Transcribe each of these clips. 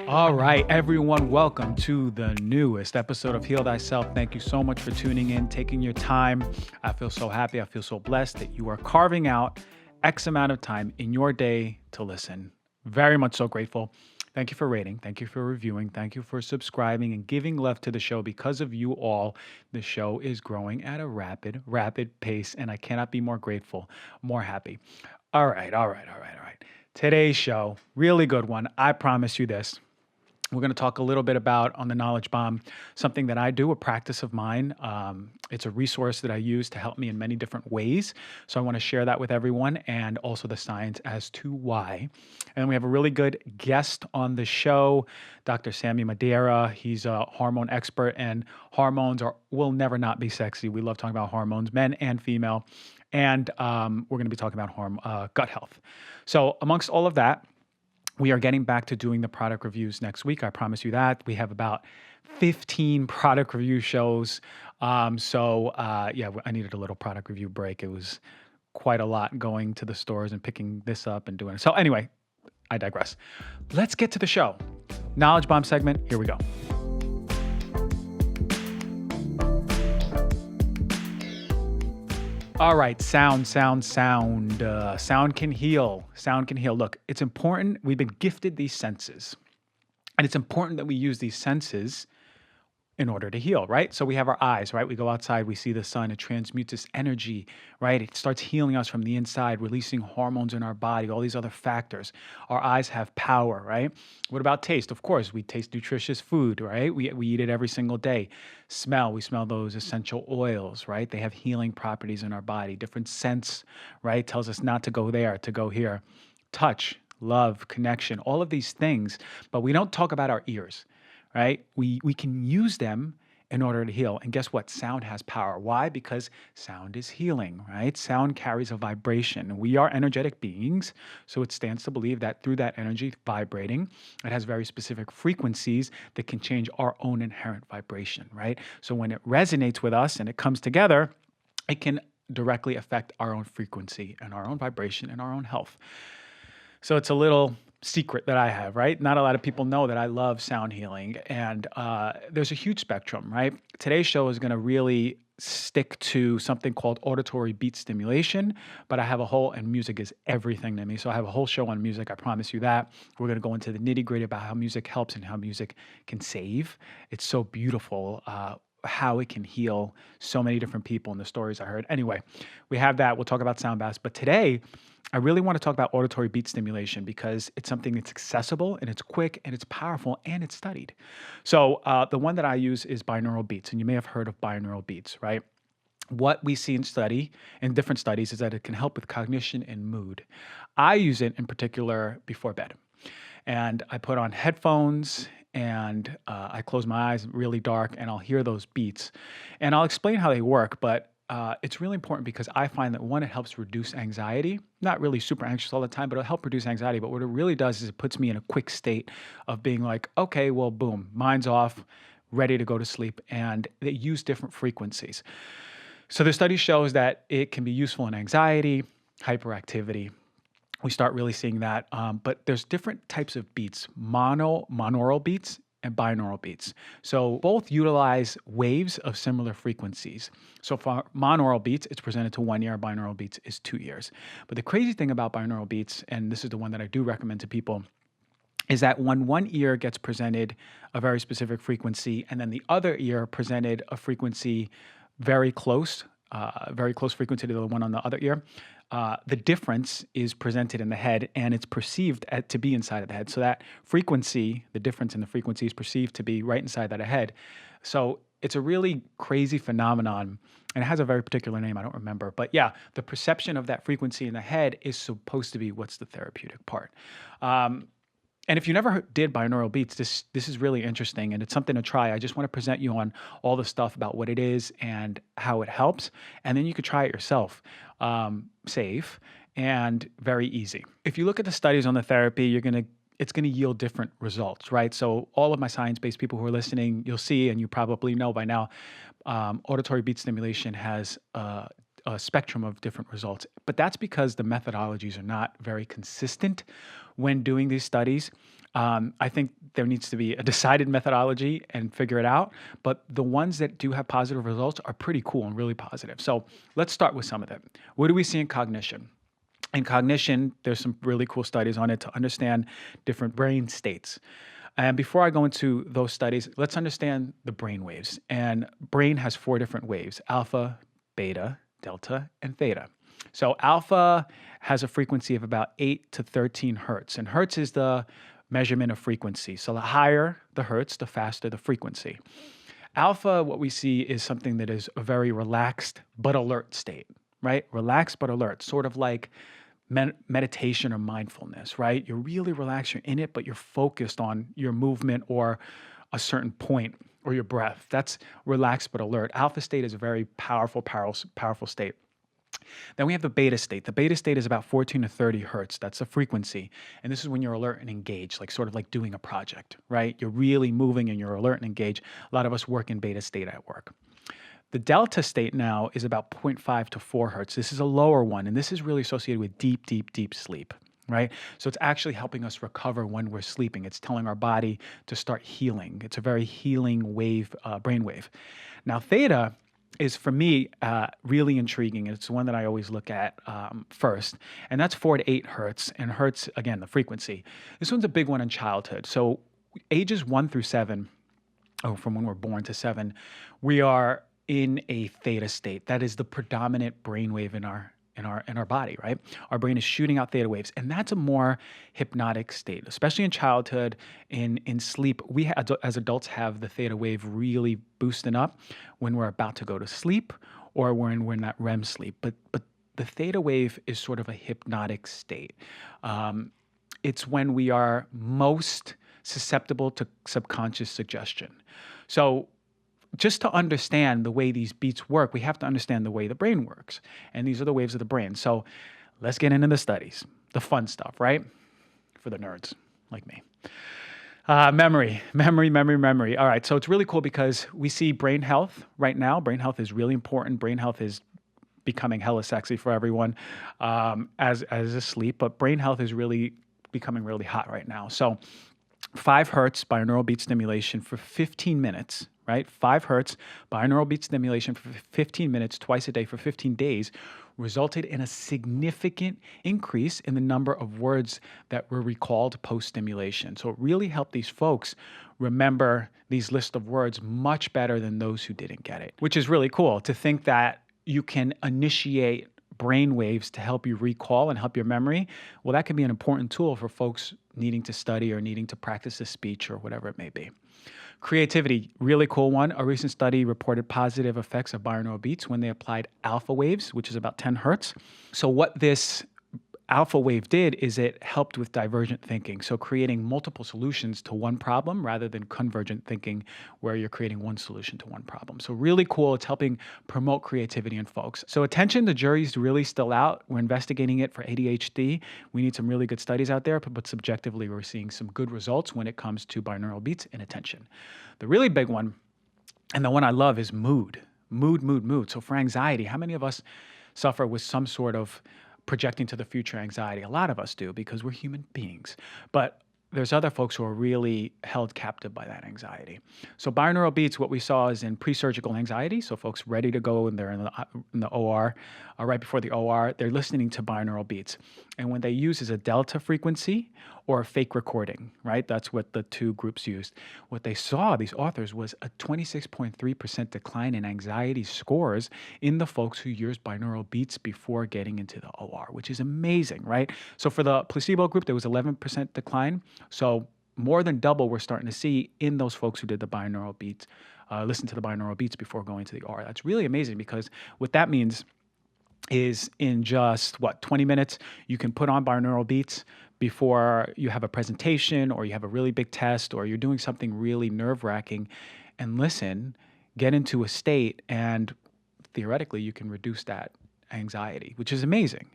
All right, everyone, welcome to the newest episode of Heal Thyself. Thank you so much for tuning in, taking your time. I feel so happy. I feel so blessed that you are carving out X amount of time in your day to listen. Very much so grateful. Thank you for rating. Thank you for reviewing. Thank you for subscribing and giving love to the show. Because of you all, the show is growing at a rapid pace, and I cannot be more grateful, more happy. All right. Today's show, really good one. I promise you this. We're going to talk a little bit about on the Knowledge Bomb, something that I do, a practice of mine. It's a resource that I use to help me in many different ways. So I want to share that with everyone and also the science as to why. And we have a really good guest on the show, Dr. Sammy Madeira. He's a hormone expert, and will never not be sexy. We love talking about hormones, men and female. And we're going to be talking about gut health. So amongst all of that, we are getting back to doing the product reviews next week. I promise you that. We have about 15 product review shows. I needed a little product review break. It was quite a lot going to the stores and picking this up and doing it. So anyway, I digress. Let's get to the show. Knowledge Bomb segment. Here we go. All right, sound. Sound can heal. Sound can heal. Look, it's important. We've been gifted these senses, and it's important that we use these senses in order to heal, right? So we have our eyes, right? We go outside, we see the sun, it transmutes this energy, right? It starts healing us from the inside, releasing hormones in our body, all these other factors. Our eyes have power, right? What about taste? Of course, we taste nutritious food, right? We eat it every single day. Smell, we smell those essential oils, right? They have healing properties in our body. Different scents, right? Tells us not to go there, to go here. Touch, love, connection, all of these things, but we don't talk about our ears. Right? We can use them in order to heal. And guess what? Sound has power. Why? Because sound is healing, right? Sound carries a vibration. We are energetic beings, so it stands to believe that through that energy vibrating, it has very specific frequencies that can change our own inherent vibration, right? So when it resonates with us and it comes together, it can directly affect our own frequency and our own vibration and our own health. So it's a little secret that I have, right? Not a lot of people know that I love sound healing, and there's a huge spectrum, right? Today's show is going to really stick to something called auditory beat stimulation, but I have and music is everything to me. So I have a whole show on music. I promise you that. We're going to go into the nitty gritty about how music helps and how music can save. It's so beautiful. How it can heal so many different people in the stories I heard. Anyway, we have that. We'll talk about sound baths. But today, I really want to talk about auditory beat stimulation because it's something that's accessible and it's quick and it's powerful and it's studied. So the one that I use is Binaural Beats, and you may have heard of Binaural Beats, right? What we see in different studies is that it can help with cognition and mood. I use it in particular before bed. And I put on headphones and I close my eyes really dark and I'll hear those beats. And I'll explain how they work, but it's really important because I find that one, it helps reduce anxiety. Not really super anxious all the time, but it'll help reduce anxiety. But what it really does is it puts me in a quick state of being like, okay, well, boom, mind's off, ready to go to sleep. And they use different frequencies. So the study shows that it can be useful in anxiety, hyperactivity. We start really seeing that. But there's different types of beats, monaural beats and binaural beats. So both utilize waves of similar frequencies. So for monaural beats, it's presented to 1 year. Binaural beats is 2 years. But the crazy thing about binaural beats, and this is the one that I do recommend to people, is that when one ear gets presented a very specific frequency, and then the other ear presented a frequency very close frequency to the one on the other ear, the difference is presented in the head and it's perceived to be inside of the head. So that frequency, the difference in the frequency is perceived to be right inside that head. So it's a really crazy phenomenon and it has a very particular name. I don't remember, but yeah, the perception of that frequency in the head is supposed to be what's the therapeutic part. And if you never did binaural beats, this is really interesting and it's something to try. I just want to present you on all the stuff about what it is and how it helps. And then you could try it yourself. Safe and very easy. If you look at the studies on the therapy, it's going to yield different results, right? So all of my science-based people who are listening, you'll see, and you probably know by now, auditory beat stimulation has a spectrum of different results. But that's because the methodologies are not very consistent when doing these studies. I think there needs to be a decided methodology and figure it out. But the ones that do have positive results are pretty cool and really positive. So let's start with some of them. What do we see in cognition? In cognition, there's some really cool studies on it to understand different brain states. And before I go into those studies, let's understand the brain waves. And brain has 4 different waves: alpha, beta, delta, and theta. So alpha has a frequency of about 8 to 13 hertz. And hertz is the measurement of frequency. So the higher the hertz, the faster the frequency. Alpha, what we see is something that is a very relaxed but alert state, right? Relaxed but alert, sort of like meditation or mindfulness, right? You're really relaxed, you're in it, but you're focused on your movement or a certain point or your breath. That's relaxed but alert. Alpha state is a very powerful state. Then we have the beta state. The beta state is about 14 to 30 hertz. That's the frequency. And this is when you're alert and engaged, like sort of like doing a project, right? You're really moving and you're alert and engaged. A lot of us work in beta state at work. The delta state now is about 0.5 to 4 hertz. This is a lower one, and this is really associated with deep, deep, deep sleep, right? So it's actually helping us recover when we're sleeping. It's telling our body to start healing. It's a very healing wave, brain wave. Now, theta is, for me, really intriguing. It's one that I always look at first, and that's 4 to 8 hertz. And hertz, again, the frequency. This one's a big one in childhood. So ages 1 through 7, or from when we're born to 7, we are in a theta state. That is the predominant brainwave in our body, right? Our brain is shooting out theta waves, and that's a more hypnotic state, especially in childhood. In sleep, we as adults have the theta wave really boosting up when we're about to go to sleep or when we're in that REM sleep. But the theta wave is sort of a hypnotic state. It's when we are most susceptible to subconscious suggestion. So just to understand the way these beats work, we have to understand the way the brain works. And these are the waves of the brain. So let's get into the studies, the fun stuff, right? For the nerds like me. Memory. All right, so it's really cool because we see brain health right now. Brain health is really important. Brain health is becoming hella sexy for everyone as is sleep, but brain health is really becoming really hot right now. So 5 hertz binaural beat stimulation for 15 minutes, right? 5 hertz binaural beat stimulation for 15 minutes twice a day for 15 days resulted in a significant increase in the number of words that were recalled post-stimulation. So it really helped these folks remember these list of words much better than those who didn't get it, which is really cool to think that you can initiate brain waves to help you recall and help your memory. Well, that can be an important tool for folks needing to study or needing to practice a speech or whatever it may be. Creativity, really cool one. A recent study reported positive effects of binaural beats when they applied alpha waves, which is about 10 hertz. So what this alpha wave did is it helped with divergent thinking. So creating multiple solutions to one problem rather than convergent thinking where you're creating one solution to one problem. So really cool. It's helping promote creativity in folks. So attention, the jury's really still out. We're investigating it for ADHD. We need some really good studies out there, but subjectively we're seeing some good results when it comes to binaural beats and attention. The really big one, and the one I love, is mood. Mood. So for anxiety, how many of us suffer with some sort of projecting to the future anxiety? A lot of us do because we're human beings. But there's other folks who are really held captive by that anxiety. So binaural beats, what we saw is in pre-surgical anxiety. So folks ready to go and they're in the OR, right before the OR, they're listening to binaural beats. And when they use is a delta frequency or a fake recording, right? That's what the two groups used. What they saw, these authors, was a 26.3% decline in anxiety scores in the folks who used binaural beats before getting into the OR, which is amazing, right? So for the placebo group, there was 11% decline. So more than double we're starting to see in those folks who did the binaural beats, listen to the binaural beats before going to the OR. That's really amazing because what that means is in just, 20 minutes, you can put on binaural beats before you have a presentation or you have a really big test or you're doing something really nerve-wracking, and listen, get into a state, and theoretically you can reduce that anxiety, which is amazing.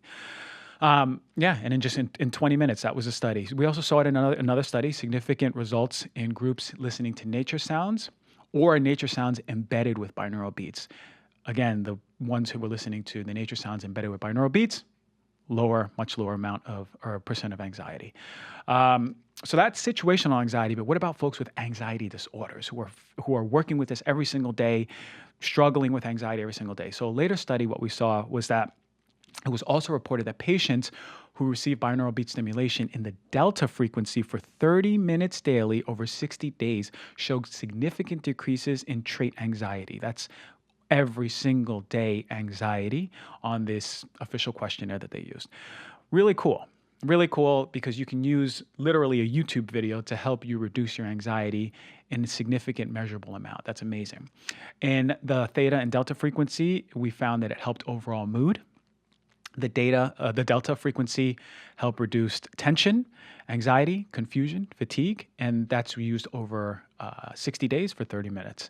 And in 20 minutes, that was a study. We also saw it in another study, significant results in groups listening to nature sounds or nature sounds embedded with binaural beats. again, the ones who were listening to the nature sounds embedded with binaural beats, much lower amount of or percent of anxiety. So that's situational anxiety. But what about folks with anxiety disorders who are working with this every single day, struggling with anxiety every single day? So a later study, what we saw was that it was also reported that patients who received binaural beat stimulation in the delta frequency for 30 minutes daily over 60 days showed significant decreases in trait anxiety. That's every single day anxiety on this official questionnaire that they used. Really cool. Really cool because you can use literally a YouTube video to help you reduce your anxiety in a significant measurable amount. That's amazing. In the theta and delta frequency, we found that it helped overall mood. The delta frequency helped reduce tension, anxiety, confusion, fatigue, and that's used over 60 days for 30 minutes.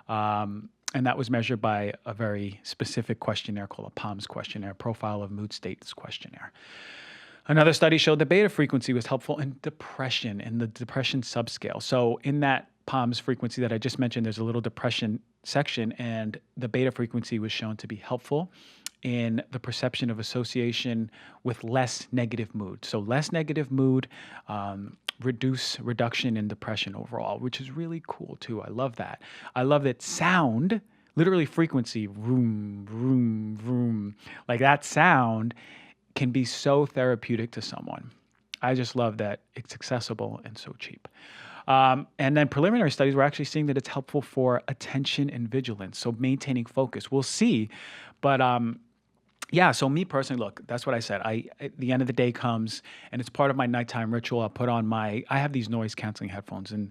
And that was measured by a very specific questionnaire called a POMS questionnaire, Profile of Mood States questionnaire. Another study showed the beta frequency was helpful in depression, in the depression subscale. So in that POMS frequency that I just mentioned, there's a little depression section, and the beta frequency was shown to be helpful in the perception of association with less negative mood. So less negative mood, reduction in depression overall, which is really cool too. I love that. I love that sound, literally frequency, vroom, vroom, vroom, like that sound can be so therapeutic to someone. I just love that it's accessible and so cheap. And then preliminary studies were actually seeing that it's helpful for attention and vigilance, so maintaining focus. We'll see, but yeah, so me personally, look, that's what I said. The end of the day comes, and it's part of my nighttime ritual. I'll put on I have these noise-canceling headphones, and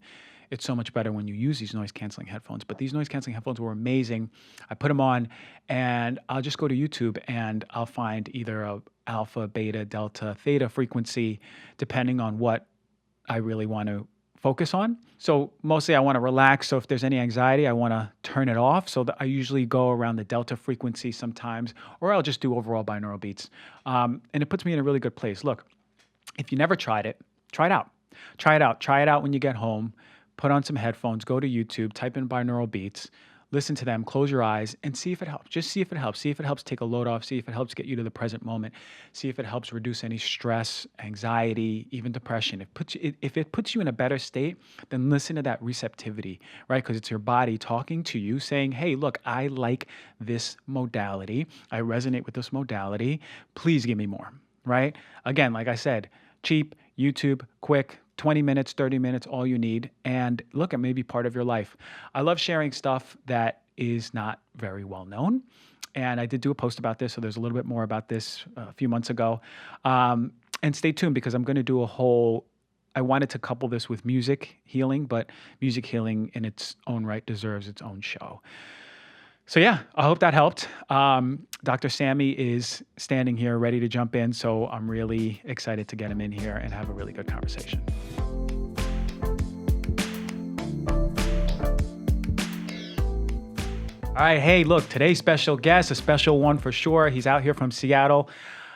it's so much better when you use these noise-canceling headphones. But these noise-canceling headphones were amazing. I put them on, and I'll just go to YouTube, and I'll find either a alpha, beta, delta, theta frequency, depending on what I really want to focus on. So mostly I want to relax. So if there's any anxiety, I want to turn it off. So that I usually go around the delta frequency sometimes, or I'll just do overall binaural beats. And it puts me in a really good place. Look, if you never tried it, try it out. Try it out. Try it out when you get home. Put on some headphones, go to YouTube, type in binaural beats, listen to them, close your eyes, and see if it helps. Just see if it helps. See if it helps take a load off. See if it helps get you to the present moment. See if it helps reduce any stress, anxiety, even depression. If it puts you in a better state, then listen to that receptivity, right? Because it's your body talking to you saying, hey, look, I like this modality. I resonate with this modality. Please give me more, right? Again, like I said, cheap, YouTube, quick, 20 minutes, 30 minutes, all you need. And look, it may be part of your life. I love sharing stuff that is not very well known. And I did do a post about this, so there's a little bit more about this a few months ago. And stay tuned because I'm going to do I wanted to couple this with music healing, but music healing in its own right deserves its own show. So yeah, I hope that helped. Dr. Sammy is standing here ready to jump in, so I'm really excited to get him in here and have a really good conversation. All right, hey, look, today's special guest, a special one for sure. He's out here from Seattle.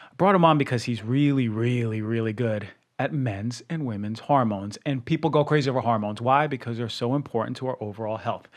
I brought him on because he's really, really, really good at men's and women's hormones. And people go crazy over hormones. Why? Because they're so important to our overall health.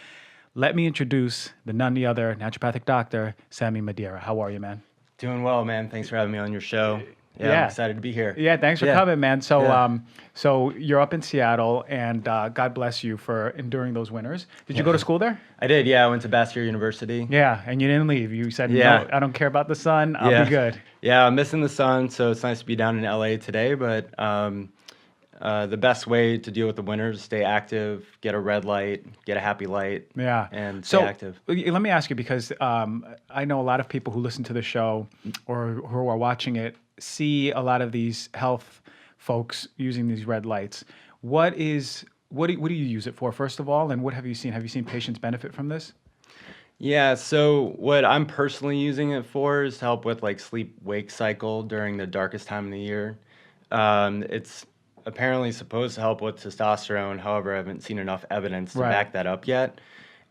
Let me introduce the none other naturopathic doctor, Sammy Madeira. How are you, man? Doing well, man. Thanks for having me on your show. Yeah. I'm excited to be here. Yeah, thanks for coming, man. So, so you're up in Seattle, and God bless you for enduring those winters. Did you go to school there? I did, yeah. I went to Bastyr University. Yeah, and you didn't leave. You said, no, I don't care about the sun. I'll be good. Yeah, I'm missing the sun, so it's nice to be down in LA today, but the best way to deal with the winter is stay active, get a red light, get a happy light, and stay active. Let me ask you, because I know a lot of people who listen to the show or who are watching it see a lot of these health folks using these red lights. What do you use it for, first of all, and what have you seen? Have you seen patients benefit from this? Yeah, so what I'm personally using it for is to help with like sleep-wake cycle during the darkest time of the year. It's apparently supposed to help with testosterone. However, I haven't seen enough evidence to back that up yet.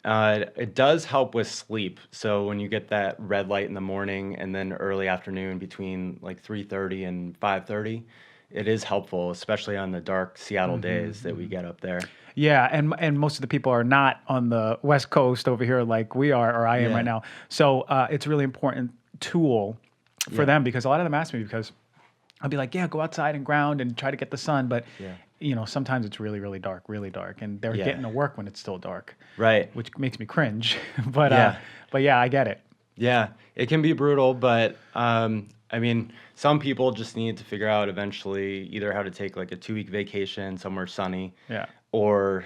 It does help with sleep. So when you get that red light in the morning and then early afternoon between like 3:30 and 5:30, it is helpful, especially on the dark Seattle days that we get up there. Yeah, and most of the people are not on the West Coast over here like we are, or I am right Yeah. now. So it's a really important tool for Yeah. them, because a lot of them ask me, because I'll be like, yeah, go outside and ground and try to get the sun, but Yeah. sometimes it's really, really dark, and they're Yeah. getting to work when it's still dark, Right. which makes me cringe. but Yeah. but yeah, I get it. Yeah, it can be brutal, but I mean, some people just need to figure out eventually either how to take like a 2-week vacation somewhere sunny, Yeah. or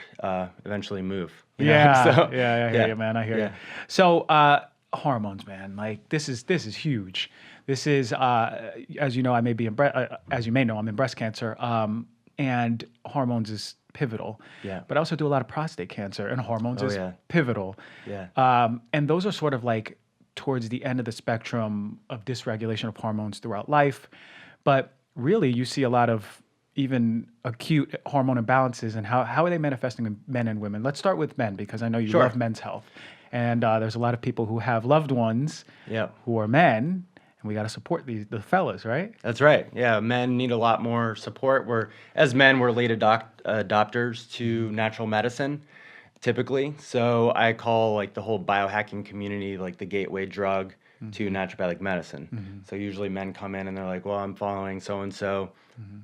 eventually move. Yeah, So yeah, I hear yeah, you, man. I hear you. yeah, So, hormones, man. Like this is huge. This is, as you know, I may be in as you may know, I'm in breast cancer, and hormones is pivotal. Yeah. But I also do a lot of prostate cancer, and hormones Oh is yeah, pivotal. yeah, And those are sort of like towards the end of the spectrum of dysregulation of hormones throughout life. But really, you see a lot of even acute hormone imbalances, and how are they manifesting in men and women? Let's start with men, because I know you Sure. love men's health. And there's a lot of people who have loved ones yeah. who are men, and we got to support the fellas, right? That's right. Yeah, men need a lot more support. As men, we're late adopters to natural medicine, typically. So I call like the whole biohacking community like the gateway drug to naturopathic medicine. So usually men come in and they're like, well, I'm following so and so.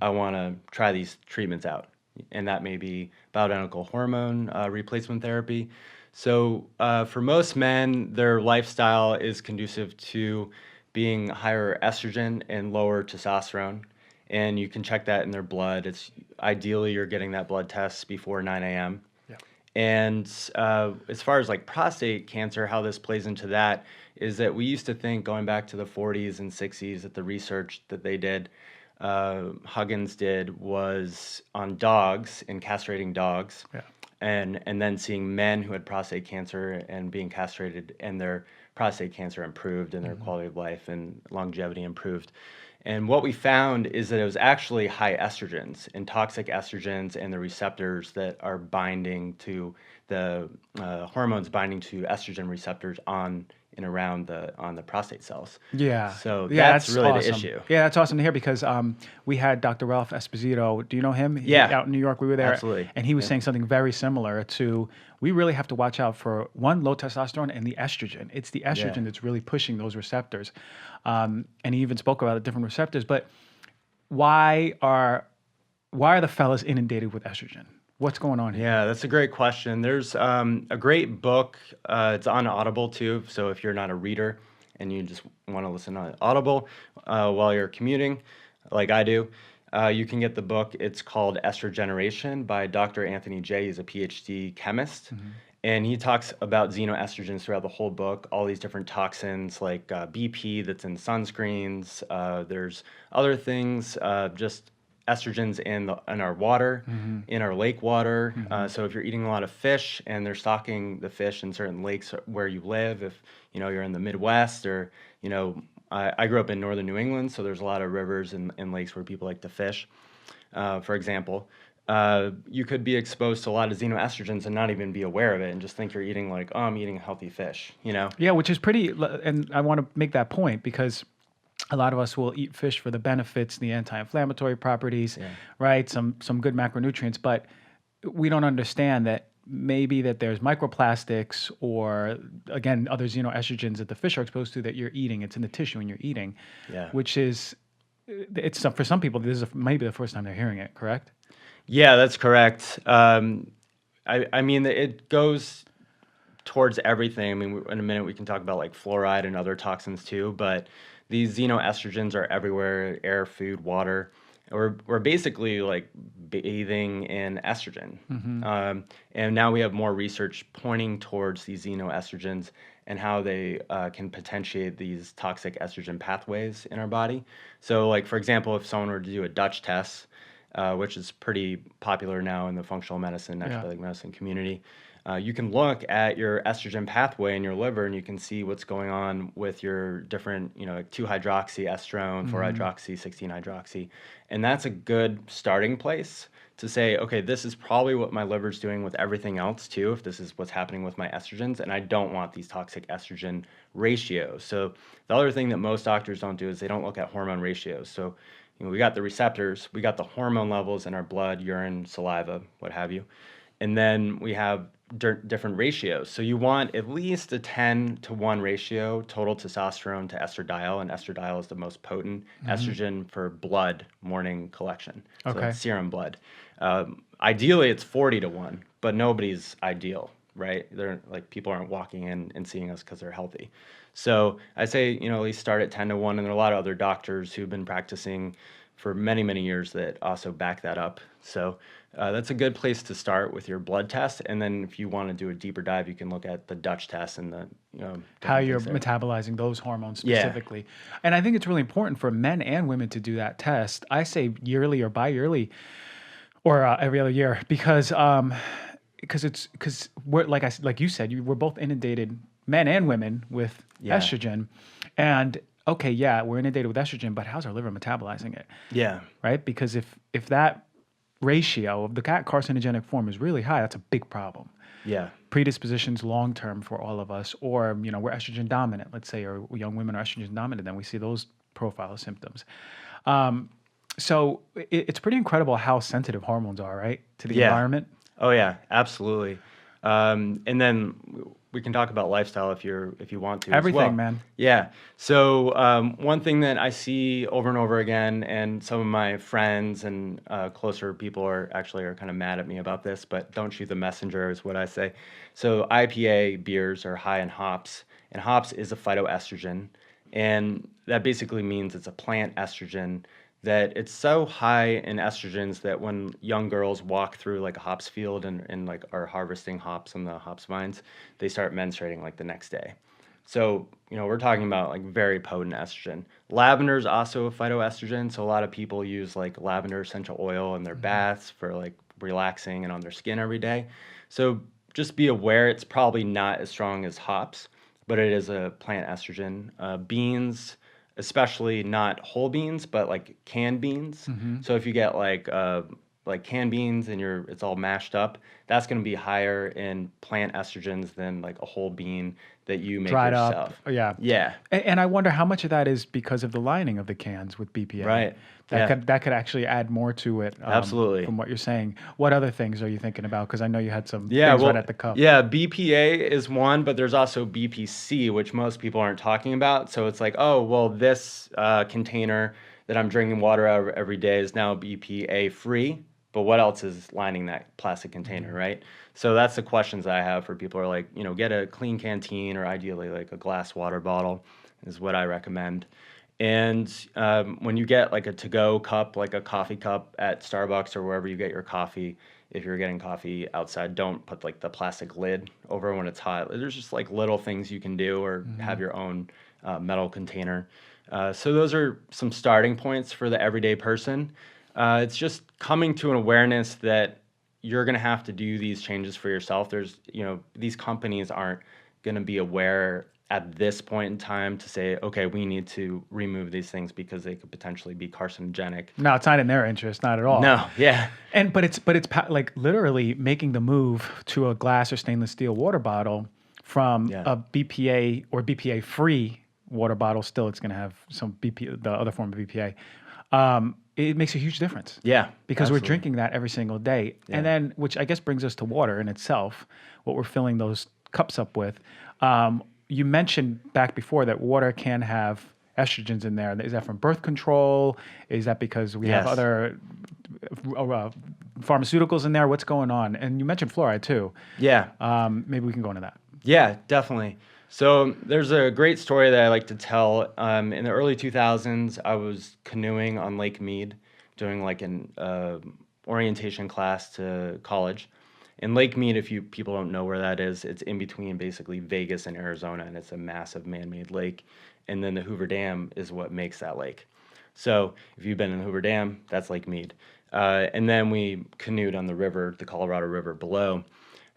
I want to try these treatments out. And that may be bioidentical hormone replacement therapy. So for most men, their lifestyle is conducive to being higher estrogen and lower testosterone. And you can check that in their blood. It's ideally you're getting that blood test before 9 a.m. Yeah. And as far as like prostate cancer, how this plays into that is that we used to think, going back to the 40s and 60s, that the research that they did, Huggins did, was on dogs and castrating dogs, Yeah. and then seeing men who had prostate cancer and being castrated, and their prostate cancer improved and their quality of life and longevity improved. And what we found is that it was actually high estrogens and toxic estrogens and the receptors that are binding to the hormones binding to estrogen receptors on and around on the prostate cells. Yeah. So Yeah, that's really awesome. the issue. Yeah, that's awesome to hear, because we had Dr. Ralph Esposito. Do you know him? Yeah. Out in New York, we were there. Absolutely. And he was Yeah. saying something very similar to, we really have to watch out for, one, low testosterone, and the estrogen. It's the estrogen Yeah. that's really pushing those receptors. And he even spoke about the different receptors. But why are the fellas inundated with estrogen? What's going on here? Yeah, that's a great question. There's a great book. It's on Audible too. So if you're not a reader and you just want to listen on Audible while you're commuting, like I do, you can get the book. It's called Estrogeneration by Dr. Anthony J. He's a PhD chemist. And he talks about xenoestrogens throughout the whole book, all these different toxins like BP that's in sunscreens. There's other things, just estrogens in our water, in our lake water. So if you're eating a lot of fish and they're stocking the fish in certain lakes where you live, if you're in the Midwest, or I grew up in northern New England, so there's a lot of rivers and lakes where people like to fish, for example. You could be exposed to a lot of xenoestrogens and not even be aware of it, and just think you're eating like, oh, I'm eating healthy fish, Yeah, which is pretty, and I want to make that point, because a lot of us will eat fish for the benefits, the anti-inflammatory properties, right? Some good macronutrients, but we don't understand that maybe that there's microplastics, or again, other xenoestrogens that the fish are exposed to that you're eating. It's in the tissue and you're eating, which is, for some people, this is maybe the first time they're hearing it, correct? Yeah, that's correct. I mean, it goes towards everything. I mean, in a minute we can talk about like fluoride and other toxins too, but these xenoestrogens are everywhere: air, food, water. We're basically like bathing in estrogen. And now we have more research pointing towards these xenoestrogens and how they can potentiate these toxic estrogen pathways in our body. So like, for example, if someone were to do a Dutch test, which is pretty popular now in the functional medicine, naturopathic medicine community, you can look at your estrogen pathway in your liver, and you can see what's going on with your different, like 2-hydroxyestrone, 4-hydroxy, 16-hydroxy. And that's a good starting place to say, okay, this is probably what my liver's doing with everything else too, if this is what's happening with my estrogens, and I don't want these toxic estrogen ratios. So the other thing that most doctors don't do is they don't look at hormone ratios. So we got the receptors, we got the hormone levels in our blood, urine, saliva, what have you. And then we have different ratios. So you want at least a 10-to-1 ratio total testosterone to estradiol, and estradiol is the most potent estrogen for blood morning collection. So Okay. that's serum blood. Ideally, it's 40-to-1, but nobody's ideal, right? They're like, people aren't walking in and seeing us because they're healthy. So I say, at least start at 10-to-1, and there are a lot of other doctors who've been practicing for many, many years that also back that up. So that's a good place to start with your blood test. And then if you want to do a deeper dive, you can look at the Dutch test and the, How different you're things there. metabolizing those hormones Yeah. specifically. And I think it's really important for men and women to do that test. I say yearly or bi-yearly or every other year because we're like you said, we're both inundated, men and women, with Yeah. estrogen. And okay, yeah, we're inundated with estrogen, but how's our liver metabolizing it? Yeah. Right? Because if that ratio of the carcinogenic form is really high, that's a big problem. Yeah. Predispositions long term for all of us, or we're estrogen dominant, let's say, or young women are estrogen dominant, then we see those profile of symptoms. So it's pretty incredible how sensitive hormones are, right, to the Yeah. environment. Oh yeah, absolutely. And then we can talk about lifestyle if you want to. Everything, as well. man. Yeah. So one thing that I see over and over again, and some of my friends and closer people are kind of mad at me about this, but don't shoot the messenger is what I say. So IPA beers are high in hops, and hops is a phytoestrogen, and that basically means it's a plant estrogen. That it's so high in estrogens that when young girls walk through like a hops field and like are harvesting hops on the hops vines, they start menstruating like the next day. So, we're talking about like very potent estrogen. Lavender is also a phytoestrogen. So a lot of people use like lavender essential oil in their baths for like relaxing and on their skin every day. So just be aware it's probably not as strong as hops, but it is a plant estrogen. Beans, especially not whole beans, but like canned beans. So if you get like canned beans and it's all mashed up, that's going to be higher in plant estrogens than like a whole bean that you make Dried yourself. up. Yeah. Yeah. And I wonder how much of that is because of the lining of the cans with BPA. Right. That Yeah. that could actually add more to it. Absolutely. From what you're saying. What other things are you thinking about? Because I know you had some Yeah, things well, right at the cup. yeah, BPA is one, but there's also BPC, which most people aren't talking about. So it's like, oh, well, this container that I'm drinking water out of every day is now BPA free, but what else is lining that plastic container, right? So that's the questions I have for people are like, get a clean canteen or ideally like a glass water bottle is what I recommend. And when you get like a to-go cup, like a coffee cup at Starbucks or wherever you get your coffee, if you're getting coffee outside, don't put like the plastic lid over when it's hot. There's just like little things you can do or have your own metal container. So those are some starting points for the everyday person. It's just coming to an awareness that you're going to have to do these changes for yourself. There's, these companies aren't going to be aware at this point in time to say, okay, we need to remove these things because they could potentially be carcinogenic. No, it's not in their interest, not at all. No, yeah. But it's like literally making the move to a glass or stainless steel water bottle from a BPA or BPA free water bottle. Still, it's going to have some BPA, the other form of BPA. It makes a huge difference. Yeah, because absolutely. we're drinking that every single day. Yeah. And then, which I guess brings us to water in itself, what we're filling those cups up with. You mentioned back before that water can have estrogens in there. Is that from birth control? Is that because we have Yes. other pharmaceuticals in there? What's going on? And you mentioned fluoride too. Yeah. Maybe we can go into that. Yeah, definitely. So there's a great story that I like to tell. In the early 2000s, I was canoeing on Lake Mead, doing like an orientation class to college. And Lake Mead, if people don't know where that is, it's in between basically Vegas and Arizona, and it's a massive man-made lake. And then the Hoover Dam is what makes that lake. So if you've been in the Hoover Dam, that's Lake Mead. And then we canoed on the river, the Colorado River below.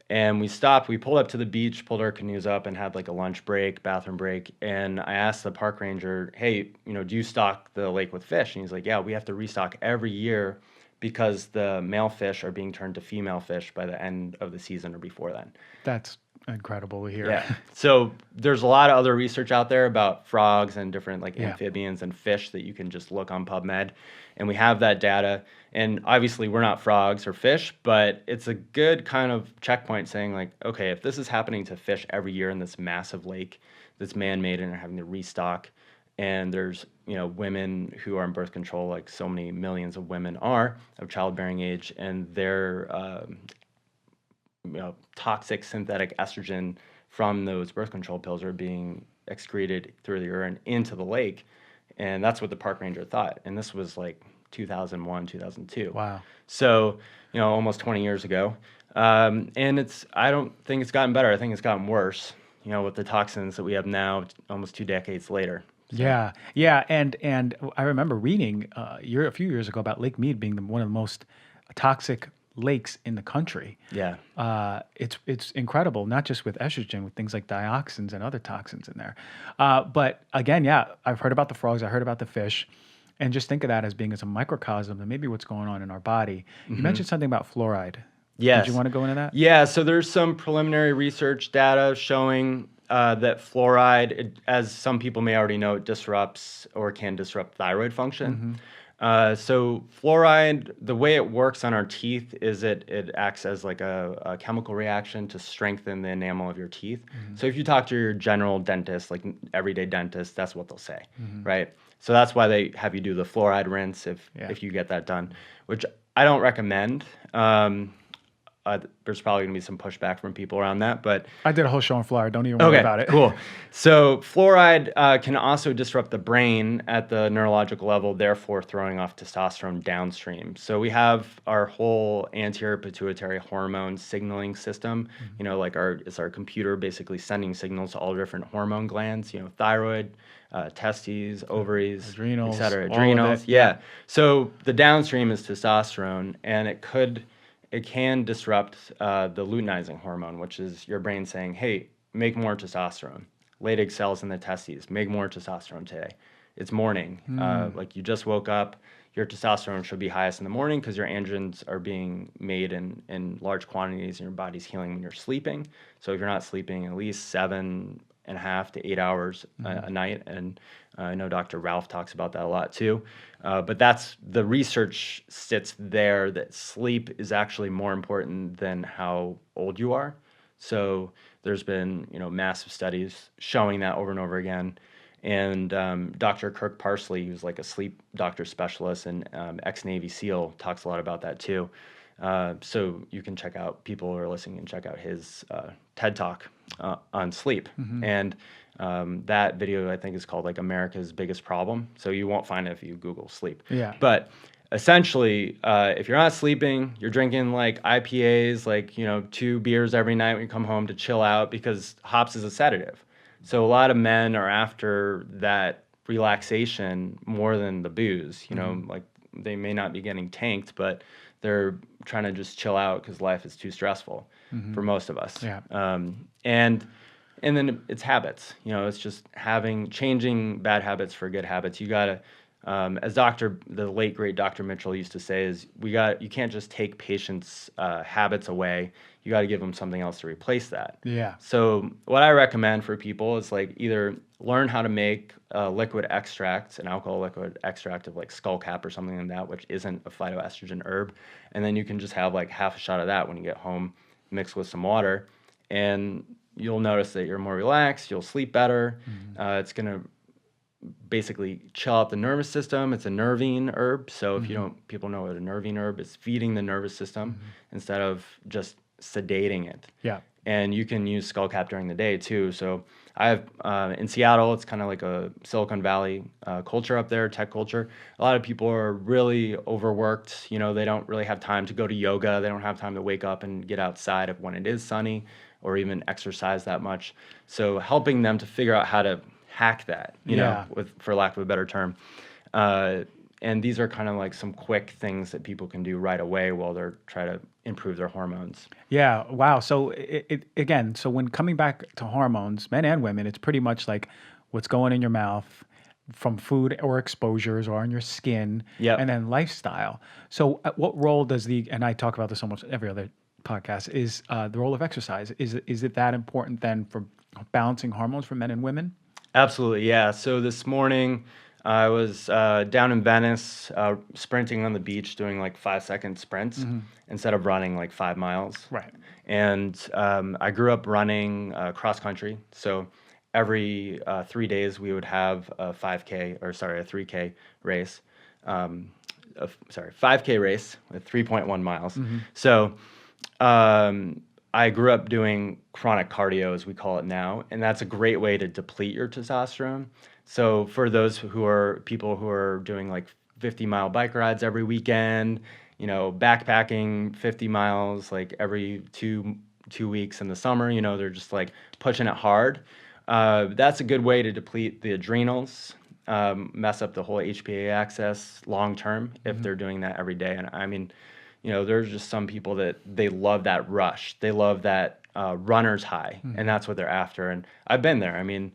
And we stopped, we pulled up to the beach, pulled our canoes up and had like a lunch break, bathroom break. And I asked the park ranger, hey, do you stock the lake with fish? And he's like, yeah, we have to restock every year because the male fish are being turned to female fish by the end of the season or before then. That's incredible to hear. Yeah. So there's a lot of other research out there about frogs and different like Yeah. amphibians and fish that you can just look on PubMed. And we have that data. And obviously we're not frogs or fish, but it's a good kind of checkpoint saying like, okay, if this is happening to fish every year in this massive lake that's man-made and are having to restock, and there's, women who are in birth control, like so many millions of women are of childbearing age, and they're toxic synthetic estrogen from those birth control pills are being excreted through the urine into the lake. And that's what the park ranger thought. And this was like 2001, 2002. Wow. So, almost 20 years ago. And I don't think it's gotten better. I think it's gotten worse, with the toxins that we have now, almost 2 decades later. So. Yeah. And I remember reading a few years ago about Lake Mead being one of the most toxic lakes in the country. Yeah. It's incredible, not just with estrogen, with things like dioxins and other toxins in there. But again, yeah, I've heard about the frogs, I heard about the fish, and just think of that as being as a microcosm of maybe what's going on in our body. You mentioned something about fluoride. Yes. Did you want to go into that? Yeah, so there's some preliminary research data showing that fluoride, as some people may already know, it disrupts or can disrupt thyroid function. So fluoride, the way it works on our teeth is it acts as like a chemical reaction to strengthen the enamel of your teeth. So if you talk to your general dentist, like everyday dentist, that's what they'll say, right? So that's why they have you do the fluoride rinse if you get that done, which I don't recommend. There's probably going to be some pushback from people around that, but I did a whole show on fluoride. Don't even worry about it. Cool. So fluoride can also disrupt the brain at the neurological level, therefore throwing off testosterone downstream. So we have our whole anterior pituitary hormone signaling system. It's our computer basically sending signals to all different hormone glands. Thyroid, testes, ovaries, adrenals, etc. all of Adrenals. it. Yeah. So the downstream is testosterone, and it can disrupt the luteinizing hormone, which is your brain saying, hey, make more testosterone. Leydig cells in the testes, make more testosterone today. It's morning. Like you just woke up, your testosterone should be highest in the morning because your androgens are being made in large quantities and your body's healing when you're sleeping. So if you're not sleeping at least 7.5 to 8 hours a night, and I know Dr. Ralph talks about that a lot too, but that's the research sits there that sleep is actually more important than how old you are. So there's been massive studies showing that over and over again. And Dr. Kirk Parsley, who's like a sleep doctor specialist and ex-Navy SEAL, talks a lot about that too. So you can check out, people who are listening and check out his TED Talk on sleep. And that video, I think, is called like America's Biggest Problem. So you won't find it if you Google sleep. Yeah. But essentially, if you're not sleeping, you're drinking like IPAs, like, 2 beers every night when you come home to chill out, because hops is a sedative. So a lot of men are after that relaxation more than the booze, like they may not be getting tanked, but they're trying to just chill out because life is too stressful for most of us. Yeah. And then it's habits. It's just changing bad habits for good habits. You gotta, as the late great Dr. Mitchell used to say, is you can't just take patients' habits away. You got to give them something else to replace that. Yeah. So what I recommend for people is like either learn how to make liquid extracts, an alcohol liquid extract of like skullcap or something like that, which isn't a phytoestrogen herb, and then you can just have like half a shot of that when you get home, mixed with some water, and you'll notice that you're more relaxed, you'll sleep better. It's going to basically chill out the nervous system. It's a nervine herb. So if people know what a nervine herb is, feeding the nervous system instead of just sedating it. Yeah. And you can use skullcap during the day too. So I have, in Seattle, it's kind of like a Silicon Valley culture up there, tech culture. A lot of people are really overworked. They don't really have time to go to yoga. They don't have time to wake up and get outside when it is sunny, or even exercise that much. So helping them to figure out how to hack that, for lack of a better term. And these are kind of like some quick things that people can do right away while they're trying to improve their hormones. Yeah. Wow. So so when coming back to hormones, men and women, it's pretty much like what's going in your mouth from food or exposures or on your skin, and then lifestyle. So what role does and I talk about this almost every other podcast is the role of exercise. Is it that important then for balancing hormones for men and women? Absolutely, yeah. So this morning, I was down in Venice, sprinting on the beach, doing like 5-second sprints instead of running like 5 miles. Right. And I grew up running cross country. So every 3 days, we would have a 3K race. 5K race with 3.1 miles. So I grew up doing chronic cardio, as we call it now, and that's a great way to deplete your testosterone. So for those people who are doing like 50-mile bike rides every weekend, backpacking 50 miles like every two weeks in the summer, they're just like pushing it hard. That's a good way to deplete the adrenals, mess up the whole HPA axis long term if they're doing that every day. And I mean, there's just some people that they love that rush. They love that runner's high, and that's what they're after. And I've been there. I mean,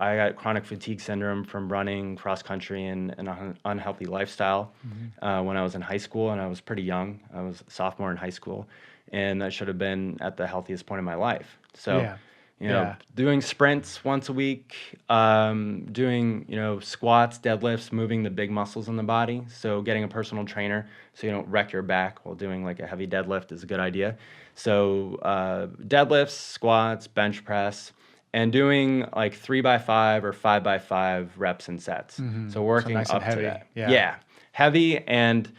I got chronic fatigue syndrome from running cross country and an unhealthy lifestyle when I was in high school, and I was pretty young. I was a sophomore in high school, and I should have been at the healthiest point in my life. So, doing sprints once a week, doing, squats, deadlifts, moving the big muscles in the body. So getting a personal trainer so you don't wreck your back while doing like a heavy deadlift is a good idea. So deadlifts, squats, bench press, and doing like 3x5 or 5x5 reps and sets. So working nice up and heavy. to that. Yeah. Heavy. And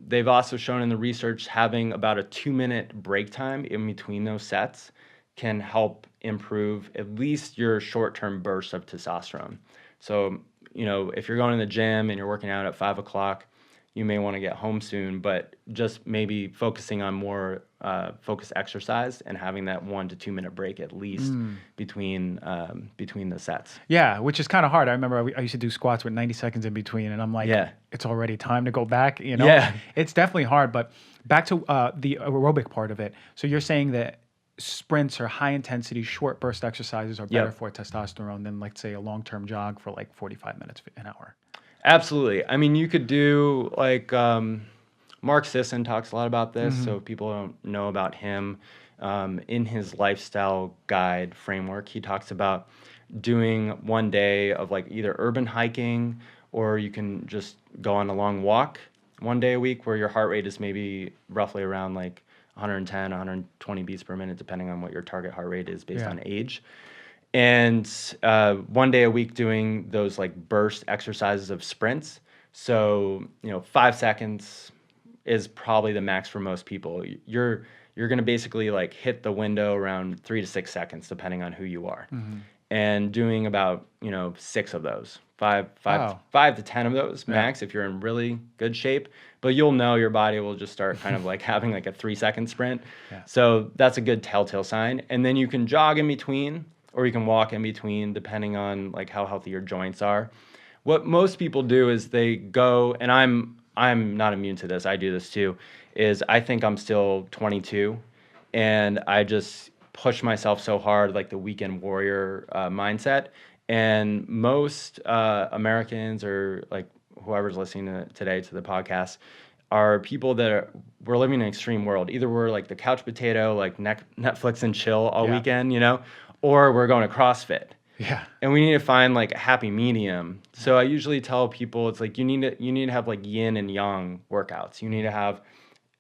they've also shown in the research having about a 2-minute break time in between those sets can help improve at least your short-term burst of testosterone. So, if you're going to the gym and you're working out at 5 o'clock, you may want to get home soon, but just maybe focusing on more focused exercise and having that 1 to 2 minute break at least between the sets. Yeah, which is kind of hard. I remember I used to do squats with 90 seconds in between, and I'm like, it's already time to go back. Yeah. It's definitely hard. But back to the aerobic part of it. So you're saying that sprints or high intensity short burst exercises are better for testosterone than, like, say, a long-term jog for like 45 minutes an hour. Absolutely. I mean, you could do like Mark Sisson talks a lot about this, so if people don't know about him, in his lifestyle guide framework, he talks about doing one day of like either urban hiking, or you can just go on a long walk one day a week where your heart rate is maybe roughly around like 110, 120 beats per minute, depending on what your target heart rate is based on age. And one day a week doing those like burst exercises of sprints. So, 5 seconds is probably the max for most people. You're going to basically like hit the window around 3 to 6 seconds, depending on who you are. And doing about, 6 of those, five to 10 of those max if you're in really good shape. But you'll know your body will just start kind of like having like a 3-second sprint. So that's a good telltale sign. And then you can jog in between, or you can walk in between, depending on like how healthy your joints are. What most people do is they go, and I'm not immune to this, I do this too, is I think I'm still 22, and I just push myself so hard, like the weekend warrior mindset. And most Americans, or like whoever's listening today to the podcast, are people that we're living in an extreme world. Either we're like the couch potato, like Netflix and chill all weekend, or we're going to CrossFit. Yeah. And we need to find like a happy medium. So I usually tell people it's like you need to have like yin and yang workouts. You need to have,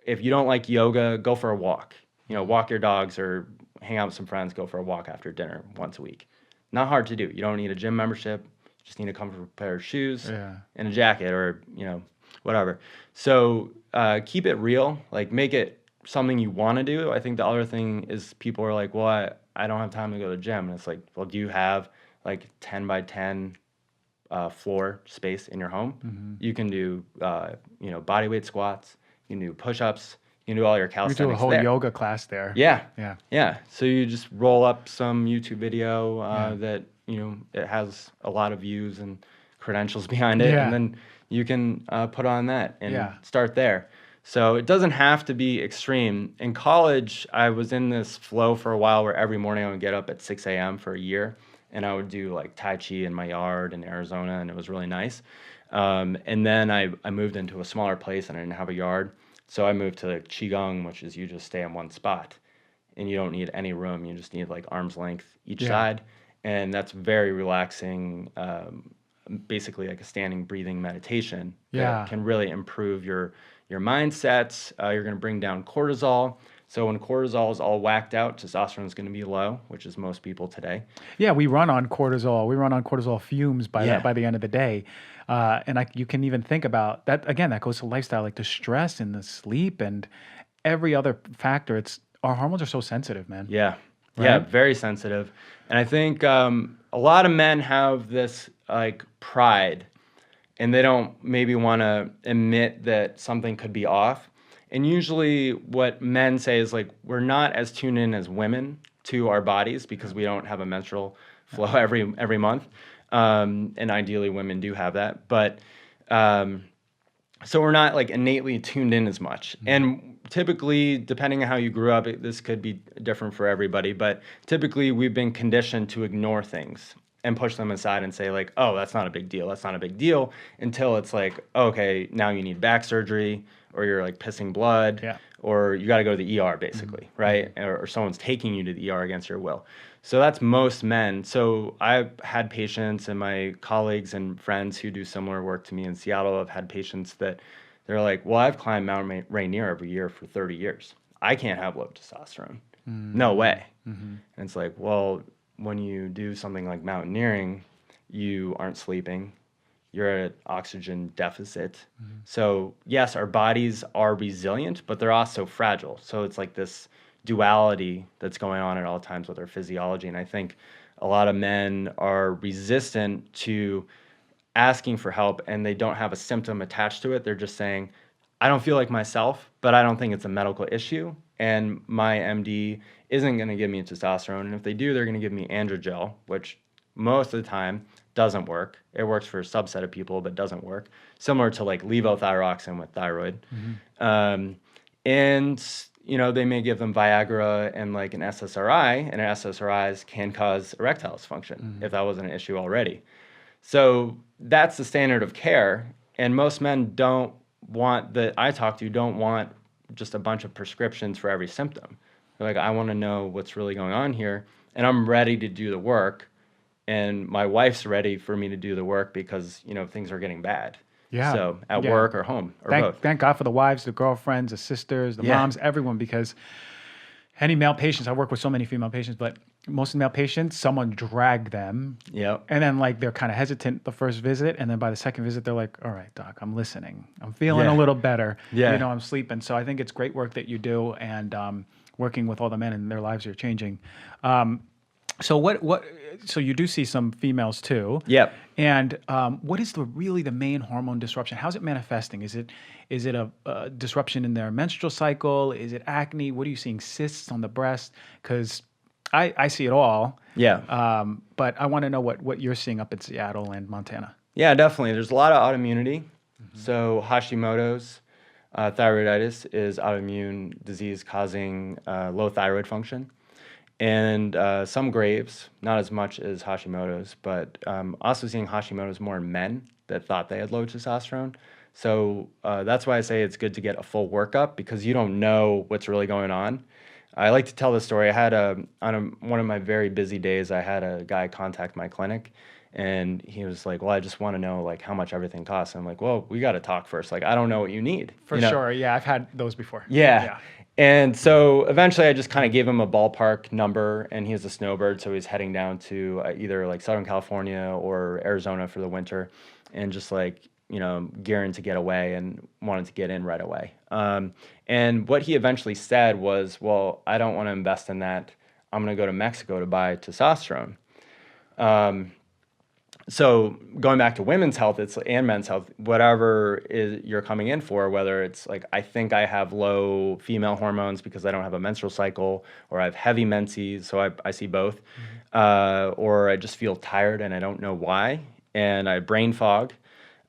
if you don't like yoga, go for a walk. Walk your dogs or hang out with some friends, go for a walk after dinner once a week. Not hard to do. You don't need a gym membership. You just need a comfortable pair of shoes and a jacket, or whatever. So keep it real. Like, make it something you want to do. I think the other thing is people are like, well, I don't have time to go to the gym. And it's like, well, do you have like 10 by 10 floor space in your home? You can do, body weight squats. You can do push-ups. You can do all your calisthenics there. You do a whole yoga class there. Yeah. So you just roll up some YouTube video that, it has a lot of views and credentials behind it. And then you can put on that and start there. So it doesn't have to be extreme. In college, I was in this flow for a while where every morning I would get up at 6 a.m. for a year, and I would do like Tai Chi in my yard in Arizona, and it was really nice. And then I moved into a smaller place, and I didn't have a yard. So I moved to Qigong, which is you just stay in one spot and you don't need any room. You just need like arm's length each side. And that's very relaxing, basically like a standing breathing meditation that can really improve your mindsets. You're going to bring down cortisol. So when cortisol is all whacked out, testosterone is going to be low, which is most people today. Yeah, we run on cortisol. We run on cortisol fumes by the end of the day. And you can even think about that. Again, that goes to lifestyle, like the stress and the sleep and every other factor. Our hormones are so sensitive, man. Yeah. Right? Yeah, very sensitive. And I think a lot of men have this like pride and they don't maybe want to admit that something could be off. And usually what men say is like, we're not as tuned in as women to our bodies because we don't have a menstrual flow every month. And ideally women do have that. But so we're not like innately tuned in as much. And typically, depending on how you grew up, this could be different for everybody, but typically we've been conditioned to ignore things and push them aside and say like, oh, that's not a big deal. That's not a big deal, until it's like, okay, now you need back surgery, or you're like pissing blood, or you got to go to the ER basically, right? Or someone's taking you to the ER against your will. So that's most men. So I've had patients, and my colleagues and friends who do similar work to me in Seattle have had patients that they're like, well, I've climbed Mount Rainier every year for 30 years. I can't have low testosterone. No way. And it's like, well, when you do something like mountaineering, you aren't sleeping. You're at oxygen deficit. So yes, our bodies are resilient, but they're also fragile. So it's like this duality that's going on at all times with our physiology. And I think a lot of men are resistant to asking for help, and they don't have a symptom attached to it. They're just saying, I don't feel like myself, but I don't think it's a medical issue. And my MD isn't going to give me testosterone. And if they do, they're going to give me androgel, which most of the time doesn't work. It works for a subset of people, but doesn't work. Similar to like levothyroxine with thyroid. And they may give them Viagra and like an SSRI, and SSRIs can cause erectile dysfunction if that wasn't an issue already. So that's the standard of care. And most men that I talk to don't want just a bunch of prescriptions for every symptom. They're like, I want to know what's really going on here, and I'm ready to do the work. And my wife's ready for me to do the work because, things are getting bad. Yeah. So at work or home or both. Thank God for the wives, the girlfriends, the sisters, the moms, everyone, because any male patients, I work with so many female patients, but most male patients, someone dragged them. Yep. And then like they're kind of hesitant the first visit. And then by the second visit, they're like, all right, doc, I'm listening. I'm feeling a little better. Yeah. I'm sleeping. So I think it's great work that you do, and working with all the men, and their lives are changing. So you do see some females too. Yep. And what is the main hormone disruption? How's it manifesting? Is it a disruption in their menstrual cycle? Is it acne? What are you seeing? Cysts on the breast? Because I see it all. Yeah. But I want to know what you're seeing up in Seattle and Montana. Yeah, definitely. There's a lot of autoimmunity. So Hashimoto's thyroiditis is autoimmune disease causing low thyroid function. And some Graves, not as much as Hashimoto's, but also seeing Hashimoto's more in men that thought they had low testosterone. So that's why I say it's good to get a full workup, because you don't know what's really going on. I like to tell this story. I had one of my very busy days, I had a guy contact my clinic, and he was like, well, I just want to know like how much everything costs. And I'm like, well, we got to talk first. Like, I don't know what you need. For sure. Yeah, I've had those before. Yeah. And so eventually I just kind of gave him a ballpark number, and he was a snowbird. So he's heading down to either like Southern California or Arizona for the winter, and just like, gearing to get away and wanted to get in right away. And what he eventually said was, well, I don't want to invest in that. I'm going to go to Mexico to buy testosterone. So going back to women's health, and men's health, whatever you're coming in for, whether it's like, I think I have low female hormones because I don't have a menstrual cycle, or I have heavy menses, so I see both, or I just feel tired and I don't know why, and I have brain fog,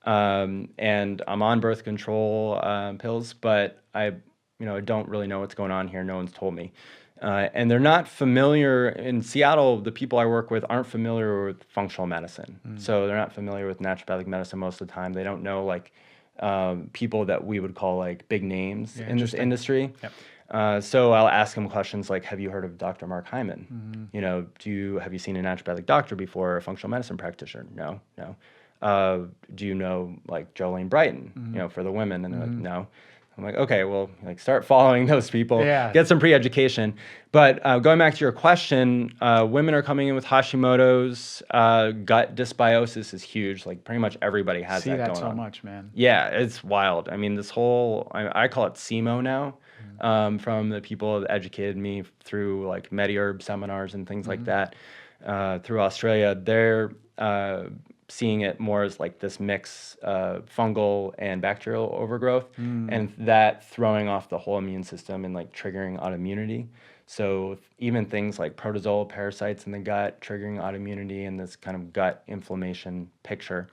and I'm on birth control pills, but I don't really know what's going on here. No one's told me. And they're not familiar in Seattle. The people I work with aren't familiar with functional medicine. So they're not familiar with naturopathic medicine most of the time. They don't know like people that we would call like big names Yeah, in this interesting. industry. Yep. So I'll ask them questions like, have you heard of Dr. Mark Hyman? You know, have you seen a naturopathic doctor before, a functional medicine practitioner? No, no. Do you know like Jolene Brighton, you know, for the women? And they're like, no. I'm like, okay, well, like start following those people, Yeah. get some pre-education. But going back to your question, women are coming in with Hashimoto's. Gut dysbiosis is huge. Like pretty much everybody has See that that going so on. much, man. Yeah, it's wild. I mean, this whole, I call it SEMO now, from the people that educated me through like MediHerb seminars and things like that through Australia. They're seeing it more as like this mix of fungal and bacterial overgrowth, and that throwing off the whole immune system and like triggering autoimmunity. So even things like protozoal parasites in the gut triggering autoimmunity and this kind of gut inflammation picture.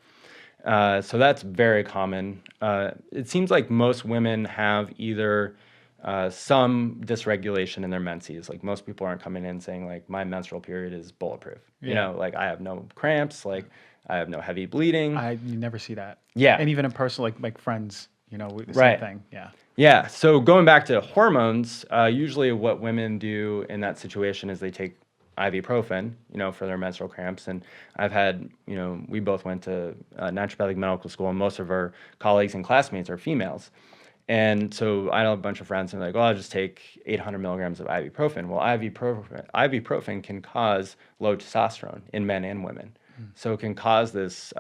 So that's very common. It seems like most women have either some dysregulation in their menses. Like most people aren't coming in saying like my menstrual period is bulletproof. You Yeah. know, like I have no cramps, like I have no heavy bleeding. You never see that. Yeah. And even in person, like friends, you know, the Right. same thing. Yeah. Yeah. So going back to hormones, usually what women do in that situation is they take ibuprofen, you know, for their menstrual cramps. And I've had, you know, we both went to naturopathic medical school, and most of our colleagues and classmates are females. And so I know a bunch of friends and they're like, oh, I'll just take 800 milligrams of ibuprofen. Well, ibuprofen can cause low testosterone in men and women. So it can cause this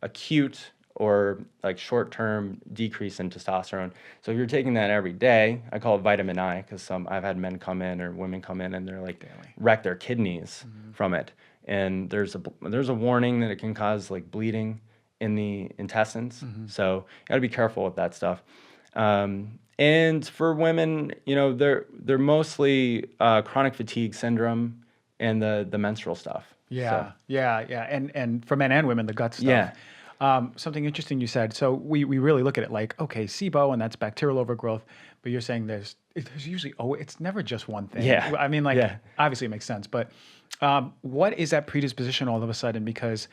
acute or like short-term decrease in testosterone. So if you're taking that every day, I call it vitamin I, because I've had men come in or women come in and they're like wreck their kidneys from it. And there's a warning that it can cause like bleeding in the intestines. So you got to be careful with that stuff. And for women, you know, they're mostly chronic fatigue syndrome and the menstrual stuff. Yeah, So, yeah. And for men and women, the gut stuff. Yeah. Something interesting you said. So we really look at it like, okay, SIBO, and that's bacterial overgrowth. But you're saying there's usually, it's never just one thing. Yeah. I mean, like, Yeah. obviously it makes sense. But what is that predisposition all of a sudden? Because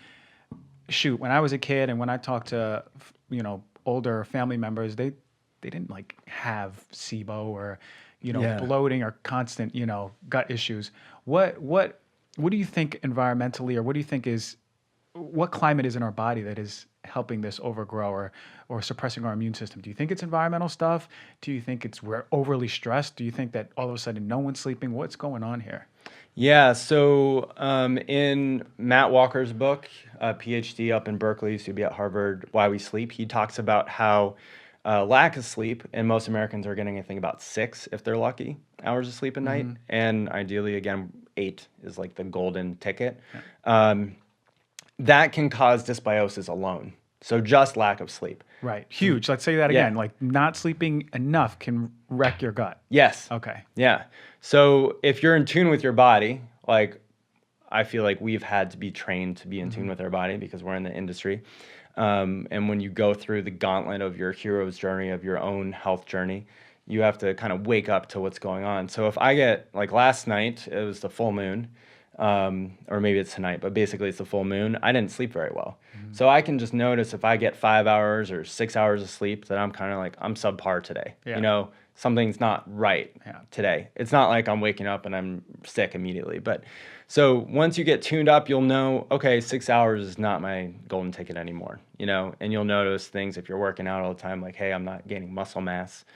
shoot, when I was a kid and when I talked to, you know, older family members, they didn't like have SIBO or, you know, Yeah. bloating or constant, you know, gut issues. What do you think environmentally, or what do you think what climate is in our body that is helping this overgrow or suppressing our immune system? Do you think it's environmental stuff? Do you think we're overly stressed? Do you think that all of a sudden no one's sleeping? What's going on here? Yeah, so in Matt Walker's book, PhD up in Berkeley, used to be at Harvard, Why We Sleep, he talks about how lack of sleep, and most Americans are getting, I think, about 6, if they're lucky, hours of sleep a night. And ideally, again, 8 is like the golden ticket. That can cause dysbiosis alone. So just lack of sleep. Right. Huge. Let's say that Yeah. again. Like not sleeping enough can wreck your gut. Yes. Okay. Yeah. So if you're in tune with your body, like I feel like we've had to be trained to be in tune with our body because we're in the industry. And when you go through the gauntlet of your hero's journey, of your own health journey, you have to kind of wake up to what's going on. So if I get, like last night, it was the full moon, or maybe it's tonight, but basically it's the full moon. I didn't sleep very well. So I can just notice if I get 5 hours or 6 hours of sleep that I'm kind of like, I'm subpar today. Yeah. You know, something's not right Yeah. today. It's not like I'm waking up and I'm sick immediately. But so once you get tuned up, you'll know, okay, 6 hours is not my golden ticket anymore, you know, and you'll notice things if you're working out all the time, like, hey, I'm not gaining muscle mass.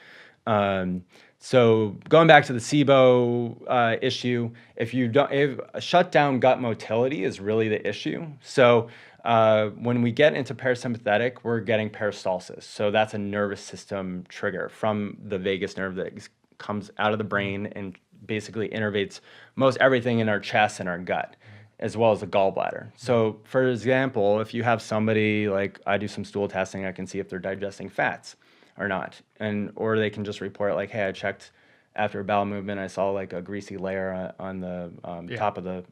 So going back to the SIBO issue, if a shutdown gut motility is really the issue. So when we get into parasympathetic, we're getting peristalsis. So that's a nervous system trigger from the vagus nerve that comes out of the brain and basically innervates most everything in our chest and our gut, as well as the gallbladder. So for example, if you have somebody, like I do some stool testing, I can see if they're digesting fats or not. Or they can just report like, hey, I checked after a bowel movement, I saw like a greasy layer on the top of the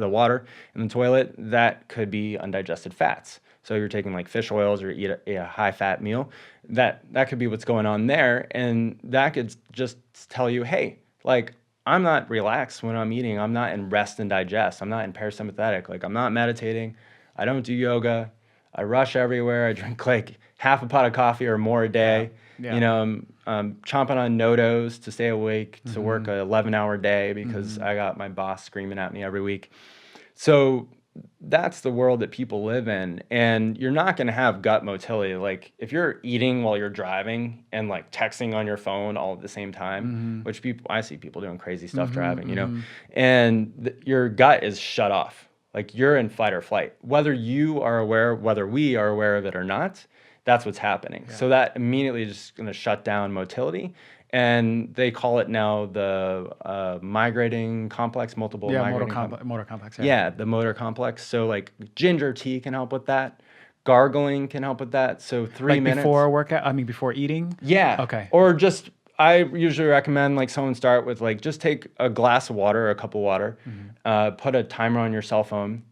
water in the toilet. That could be undigested fats. So you're taking like fish oils or eat a high fat meal, that could be what's going on there. And that could just tell you, hey, like I'm not relaxed when I'm eating. I'm not in rest and digest. I'm not in parasympathetic. Like I'm not meditating. I don't do yoga. I rush everywhere. I drink like half a pot of coffee or more a day. Yeah. You know, I'm chomping on NoDoz to stay awake, to work Mm-hmm. a 11-hour day because I got my boss screaming at me every week. So that's the world that people live in, and you're not going to have gut motility. Like if you're eating while you're driving and like texting on your phone all at the same time, Mm-hmm. which I see people doing crazy stuff Mm-hmm. driving, you know, Mm-hmm. and your gut is shut off. Like you're in fight or flight, whether we are aware of it or not. That's what's happening. Yeah. So that immediately is just going to shut down motility. And they call it now the migrating complex, multiple Yeah, migrating motor complex. yeah, the motor complex. So like ginger tea can help with that. Gargling can help with that. So 3 minutes. Before a workout, before eating? Yeah. Okay. Or just, I usually recommend like someone start with like, just take a glass of water or a cup of water, put a timer on your cell phone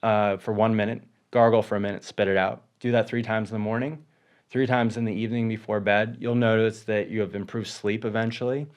for 1 minute, gargle for a minute, spit it out. Do that 3 times in the morning, 3 times in the evening before bed. You'll notice that you have improved sleep eventually.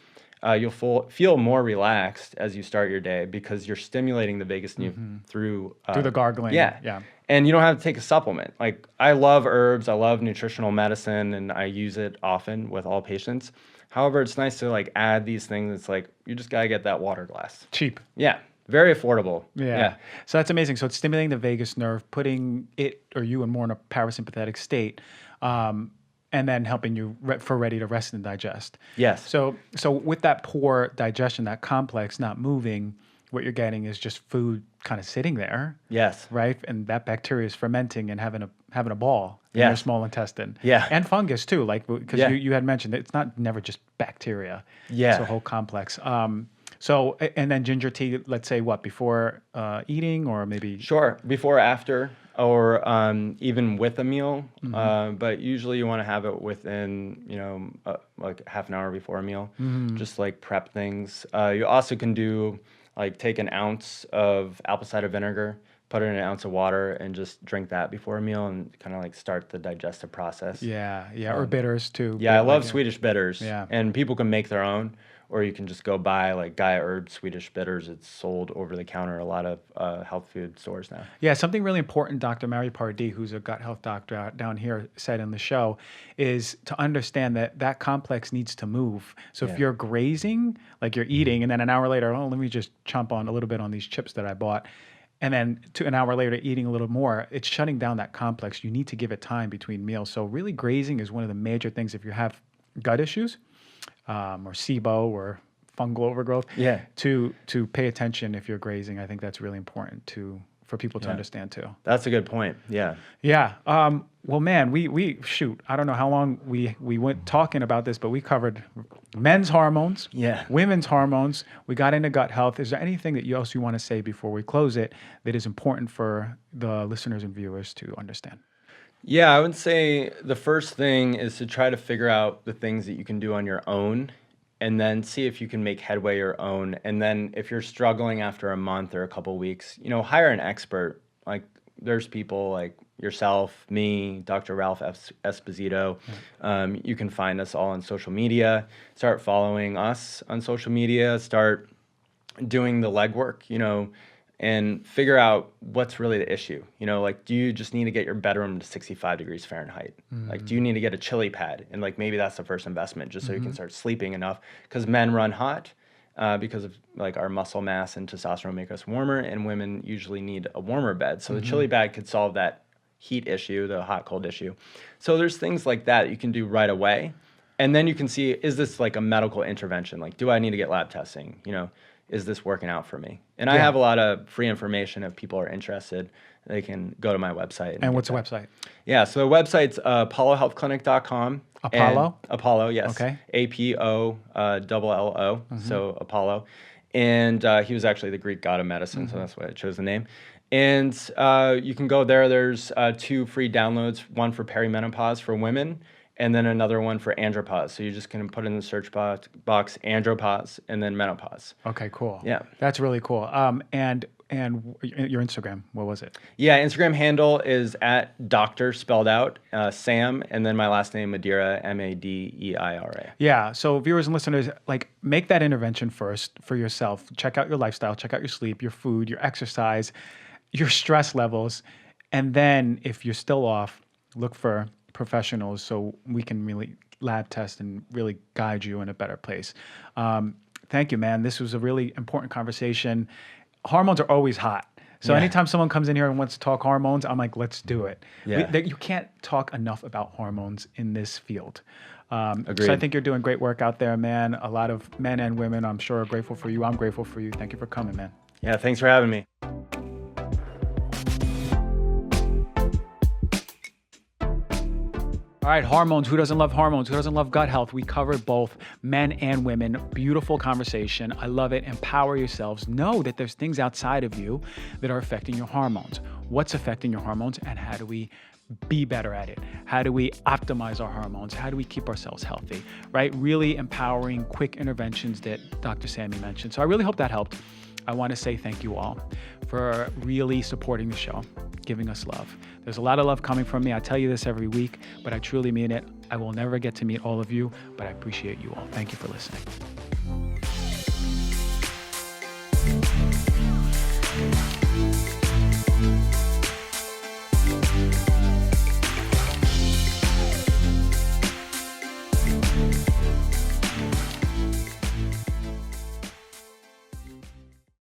You'll feel more relaxed as you start your day because you're stimulating the vagus nerve through the gargling. Yeah. Yeah. And you don't have to take a supplement. Like I love herbs, I love nutritional medicine, and I use it often with all patients. However, it's nice to like add these things. It's like you just gotta get that water glass. Cheap. Yeah. Very affordable. Yeah. So that's amazing. So it's stimulating the vagus nerve, putting it or you in more in a parasympathetic state, and then helping you for ready to rest and digest. Yes. So with that poor digestion, that complex not moving, what you're getting is just food kind of sitting there. Yes. Right, and that bacteria is fermenting and having a ball in your small intestine. Yeah. And fungus too, like because Yeah. you had mentioned it's never just bacteria. Yeah. It's a whole complex. So, and then ginger tea, let's say what, before eating or maybe? Sure, before, after, or even with a meal. But usually you want to have it within, like half an hour before a meal, just like prep things. You also can do like take an ounce of apple cider vinegar, put it in an ounce of water, and just drink that before a meal and kind of like start the digestive process. Yeah, or bitters too. Yeah, I love like, Swedish bitters. Yeah. And people can make their own, or you can just go buy like Gaia Herb Swedish bitters. It's sold over the counter at a lot of health food stores now. Yeah, something really important Dr. Mary Pardee, who's a gut health doctor down here, said in the show is to understand that complex needs to move. So if you're grazing, like you're eating, and then an hour later, let me just chomp on a little bit on these chips that I bought, and then an hour later eating a little more, it's shutting down that complex. You need to give it time between meals. So really grazing is one of the major things if you have gut issues. Or SIBO or fungal overgrowth. Yeah. To pay attention if you're grazing, I think that's really important for people to understand too. That's a good point. Yeah. Yeah. Well, man, we shoot. I don't know how long we went talking about this, but we covered men's hormones, women's hormones. We got into gut health. Is there anything that else you want to say before we close it that is important for the listeners and viewers to understand? Yeah, I would say the first thing is to try to figure out the things that you can do on your own and then see if you can make headway your own. And then if you're struggling after a month or a couple weeks, hire an expert. Like there's people like yourself, me, Dr. Ralph Esposito. You can find us all on social media. Start following us on social media. Start doing the legwork, and figure out what's really the issue. Like, do you just need to get your bedroom to 65 degrees Fahrenheit? Like, do you need to get a chili pad? And like, maybe that's the first investment just so you can start sleeping enough. Because men run hot because of like our muscle mass and testosterone make us warmer, and women usually need a warmer bed. So the chili pad could solve that heat issue, the hot cold issue. So there's things like that you can do right away. And then you can see, is this like a medical intervention? Like, do I need to get lab testing? Is this working out for me? And I have a lot of free information if people are interested. They can go to my website. And what's the website? Yeah, so the website's apollohealthclinic.com. Apollo? Apollo, yes. Okay. APOLLO, so Apollo. And he was actually the Greek god of medicine, so that's why I chose the name. And you can go there. There's 2 free downloads, one for perimenopause for women, and then another one for andropause. So you're just going to put in the search box andropause and then menopause. Okay, cool. Yeah. That's really cool. And your Instagram, what was it? Yeah, Instagram handle is at Doctor spelled out, Sam, and then my last name, Madeira, Madeira. Yeah, so viewers and listeners, like make that intervention first for yourself. Check out your lifestyle, check out your sleep, your food, your exercise, your stress levels. And then if you're still off, look for professionals so we can really lab test and really guide you in a better place. Thank you, man. This was a really important conversation. Hormones are always hot. So anytime someone comes in here and wants to talk hormones, I'm like, let's do it. Yeah. You can't talk enough about hormones in this field. Agreed. So I think you're doing great work out there, man. A lot of men and women, I'm sure, are grateful for you. I'm grateful for you. Thank you for coming, man. Yeah, thanks for having me. All right, hormones. Who doesn't love hormones? Who doesn't love gut health? We covered both men and women. Beautiful conversation. I love it. Empower yourselves. Know that there's things outside of you that are affecting your hormones. What's affecting your hormones, and how do we be better at it? How do we optimize our hormones? How do we keep ourselves healthy, right? Really empowering, quick interventions that Dr. Sammy mentioned. So I really hope that helped. I want to say thank you all for really supporting the show, giving us love. There's a lot of love coming from me. I tell you this every week, but I truly mean it. I will never get to meet all of you, but I appreciate you all. Thank you for listening.